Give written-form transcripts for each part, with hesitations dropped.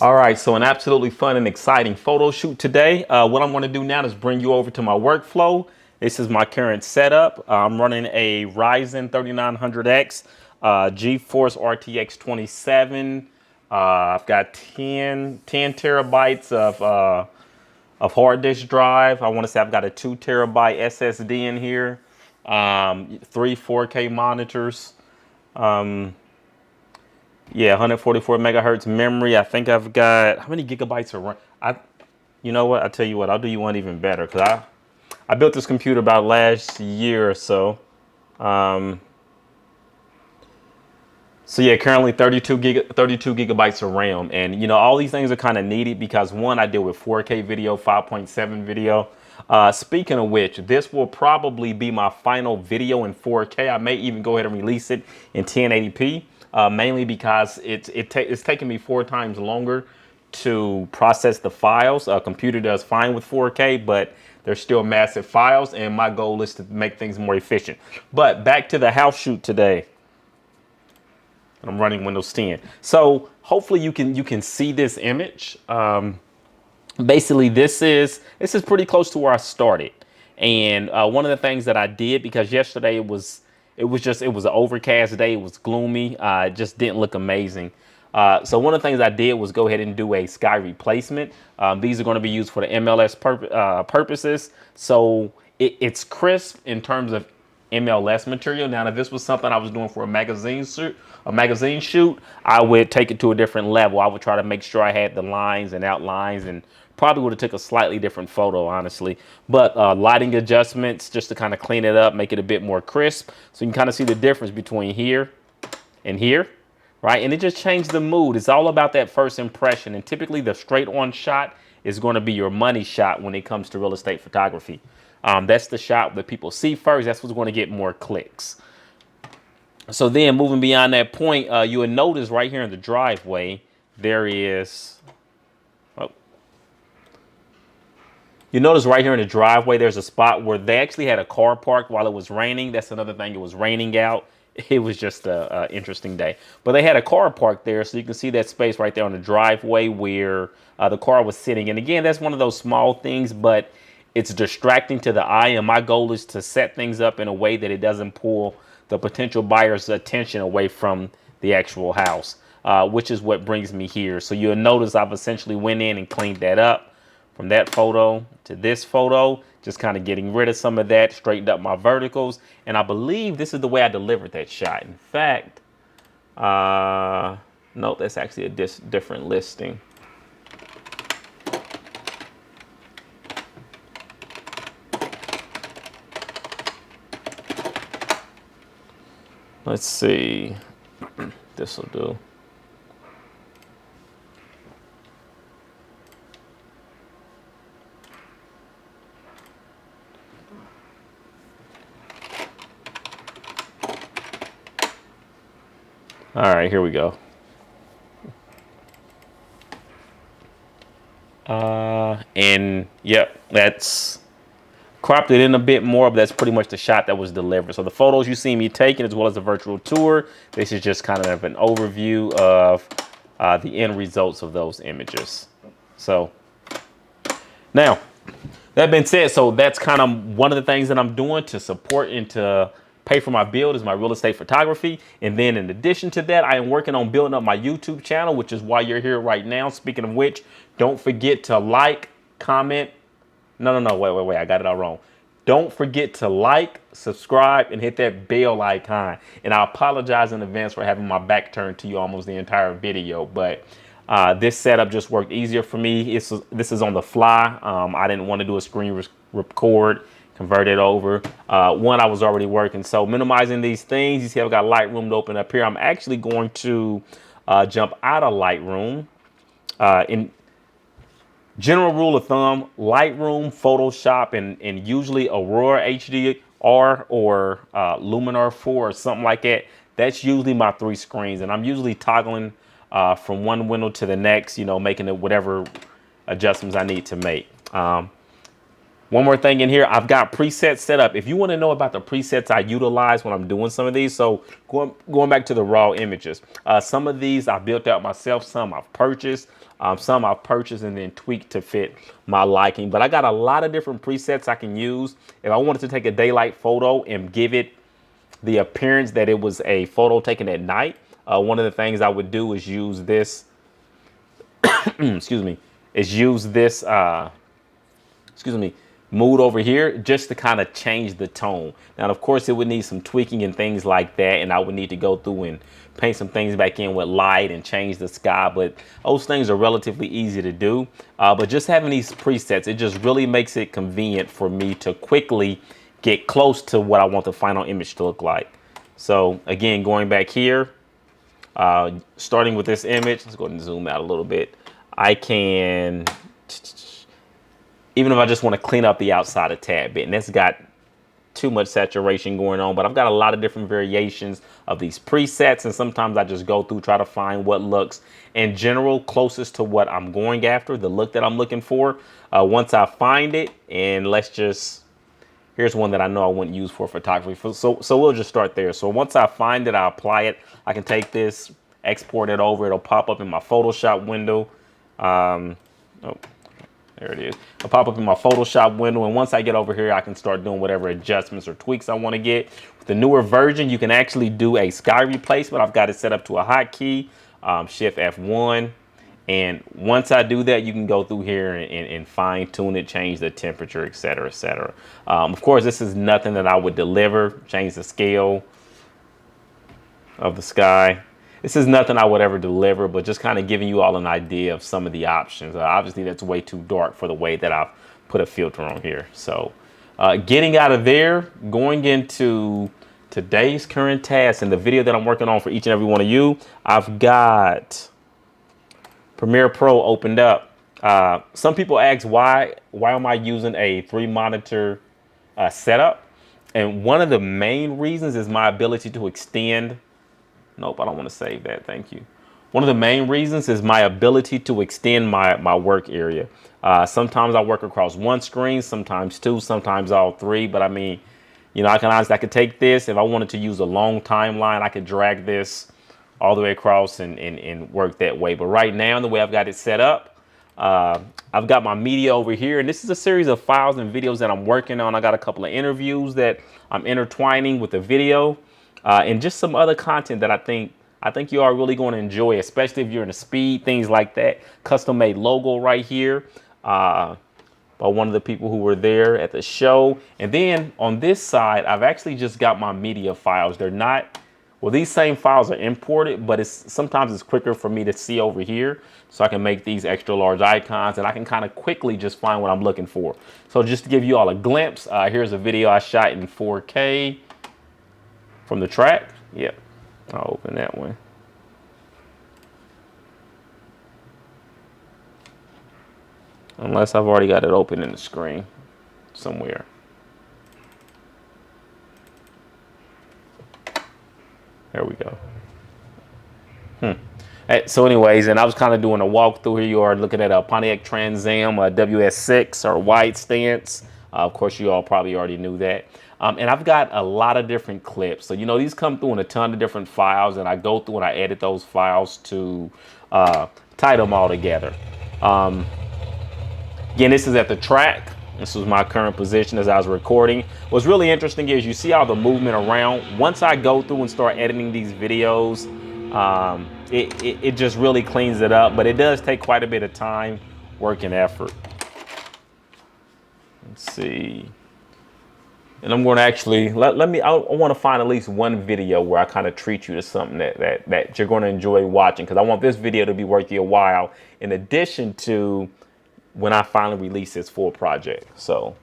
All right, so an absolutely fun and exciting photo shoot today. What I'm going to do now is bring you over to my workflow. This is my current setup. I'm running a Ryzen 3900X, GeForce RTX 27. I've got 10 terabytes of hard disk drive. I want to say I've got a 2 terabyte SSD in here, three 4K monitors. Yeah, 144 megahertz memory. I think I've got how many gigabytes of RAM? You know what? I tell you what, I'll do you one even better because I built this computer about last year or so. Um, so yeah, currently 32 gigabytes of RAM, and you know all these things are kind of needed because one, I deal with 4K video, 5.7 video. Speaking of which, this will probably be my final video in 4K. I may even go ahead and release it in 1080p, mainly because it's taking me 4 times longer to process the files. A computer does fine with 4K, but they're still massive files, and my goal is to make things more efficient. But back to the house shoot today. I'm running Windows 10. So hopefully you can see this image. Basically, this is pretty close to where I started. And one of the things that I did, because yesterday it was an overcast day, it was gloomy, it just didn't look amazing. So one of the things I did was go ahead and do a sky replacement. These are going to be used for the MLS purposes. So it's crisp in terms of MLS material. Now, if this was something I was doing for a magazine shoot, I would take it to a different level. I would try to make sure I had the lines and outlines, and probably would have took a slightly different photo, honestly. But lighting adjustments just to kind of clean it up, make it a bit more crisp, so you can kind of see the difference between here and here, right? And it just changed the mood. It's all about that first impression, and typically the straight on shot is going to be your money shot when it comes to real estate photography. That's the shot that people see first. That's what's going to get more clicks. So then moving beyond that point, you will notice right here in the driveway, there is, oh, you notice right here in the driveway, there's a spot where they actually had a car parked while it was raining. That's another thing. It was raining out. It was just a interesting day. But they had a car parked there, so you can see that space right there on the driveway where the car was sitting. And again, that's one of those small things, but it's distracting to the eye. And my goal is to set things up in a way that it doesn't pull the potential buyer's attention away from the actual house, which is what brings me here. So you'll notice I've essentially went in and cleaned that up from that photo to this photo, just kind of getting rid of some of that, straightened up my verticals. And I believe this is the way I delivered that shot. In fact, no, that's actually a different listing. Let's see. This will do. All right, here we go. And yep, that's cropped it in a bit more, but that's pretty much the shot that was delivered. So the photos you see me taking, as well as the virtual tour, this is just kind of an overview of the end results of those images. So now, that being said, so that's kind of one of the things that I'm doing to support and to pay for my build is my real estate photography. And then in addition to that, I am working on building up my YouTube channel, which is why you're here right now. Speaking of which, don't forget to like, comment. No, wait, I got it all wrong. Don't forget to like, subscribe, and hit that bell icon. And I apologize in advance for having my back turned to you almost the entire video, but this setup just worked easier for me. This is on the fly. I didn't want to do a screen record, convert it over. One, I was already working. So minimizing these things, you see I've got Lightroom to open up here. I'm actually going to jump out of Lightroom. In general rule of thumb, Lightroom, Photoshop, and usually Aurora HDR or Luminar 4 or something like that. That's usually my 3 screens. And I'm usually toggling from one window to the next, you know, making it whatever adjustments I need to make. One more thing in here, I've got presets set up. If you want to know about the presets I utilize when I'm doing some of these, so going back to the raw images, some of these I built out myself, some I've purchased, and then tweaked to fit my liking. But I got a lot of different presets I can use. If I wanted to take a daylight photo and give it the appearance that it was a photo taken at night, one of the things I would do is use this, excuse me, mood over here just to kind of change the tone. Now, of course, it would need some tweaking and things like that, and I would need to go through and paint some things back in with light and change the sky, but those things are relatively easy to do. But just having these presets, it just really makes it convenient for me to quickly get close to what I want the final image to look like. So again, going back here, starting with this image, let's go ahead and zoom out a little bit. I can, even if I just want to clean up the outside a tad bit, and that's got too much saturation going on, but I've got a lot of different variations of these presets, and sometimes I just go through, try to find what looks in general closest to what I'm going after, the look that I'm looking for. Once I find it, and here's one that I know I wouldn't use for photography, so we'll just start there. So once I find it, I apply it. I can take this, export it over, it'll pop up in my Photoshop window. There it is. It'll pop up in my Photoshop window, and once I get over here, I can start doing whatever adjustments or tweaks I want to get. With the newer version, you can actually do a sky replacement. I've got it set up to a hotkey, Shift F1. And once I do that, you can go through here and fine tune it, change the temperature, et cetera, et cetera. Of course, this is nothing that I would deliver, change the scale of the sky. This is nothing I would ever deliver, but just kind of giving you all an idea of some of the options. Obviously, that's way too dark for the way that I've put a filter on here. So getting out of there, going into today's current task and the video that I'm working on for each and every one of you, I've got Premiere Pro opened up. Some people ask why am I using a 3-monitor setup? And one of the main reasons is my ability to extend. Nope, I don't want to save that. Thank you. One of the main reasons is my ability to extend my work area. Sometimes I work across one screen, sometimes two, sometimes all three. But I mean, you know, I could take this. If I wanted to use a long timeline, I could drag this all the way across and work that way. But right now, the way I've got it set up, I've got my media over here, and this is a series of files and videos that I'm working on. I got a couple of interviews that I'm intertwining with the video, and just some other content that I think you are really going to enjoy, especially if you're into speed, things like that. Custom made logo right here by one of the people who were there at the show. And then on this side, I've actually just got my media files. They're not, well, these same files are imported, but sometimes it's quicker for me to see over here. So I can make these extra large icons, and I can kind of quickly just find what I'm looking for. So just to give you all a glimpse, here's a video I shot in 4K from the track. Yep, I'll open that one. Unless I've already got it open in the screen somewhere. There we go. So anyways, and I was kind of doing a walkthrough here. You are looking at a Pontiac Trans Am, a WS6 or wide stance. Of course, you all probably already knew that. And I've got a lot of different clips. So, you know, these come through in a ton of different files, and I go through and I edit those files to tie them all together. Again, this is at the track. This was my current position as I was recording. What's really interesting is you see all the movement around. Once I go through and start editing these videos, it just really cleans it up, but it does take quite a bit of time, work, and effort. Let's see. And I'm going to actually, I want to find at least one video where I kind of treat you to something that you're going to enjoy watching, because I want this video to be worth your while, in addition to when I finally release this full project. So,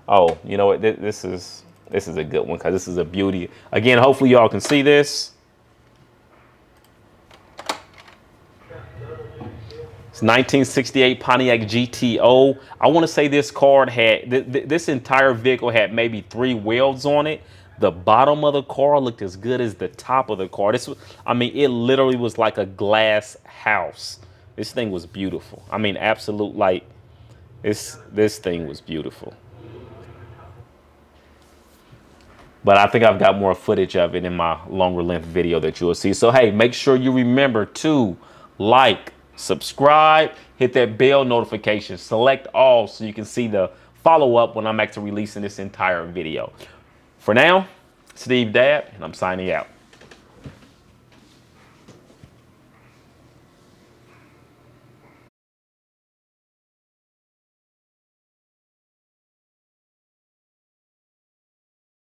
oh, you know what, this is a good one, because this is a beauty. Again, hopefully y'all can see this. It's 1968 Pontiac GTO. I want to say this car had, this entire vehicle had maybe 3 welds on it. The bottom of the car looked as good as the top of the car. I mean, it literally was like a glass house. This thing was beautiful. I mean, absolute, like, this thing was beautiful. but I think I've got more footage of it in my longer length video that you'll see. So hey, make sure you remember to like, subscribe, hit that bell notification, select all so you can see the follow up when I'm actually releasing this entire video. For now, Steve Dad, and I'm signing out.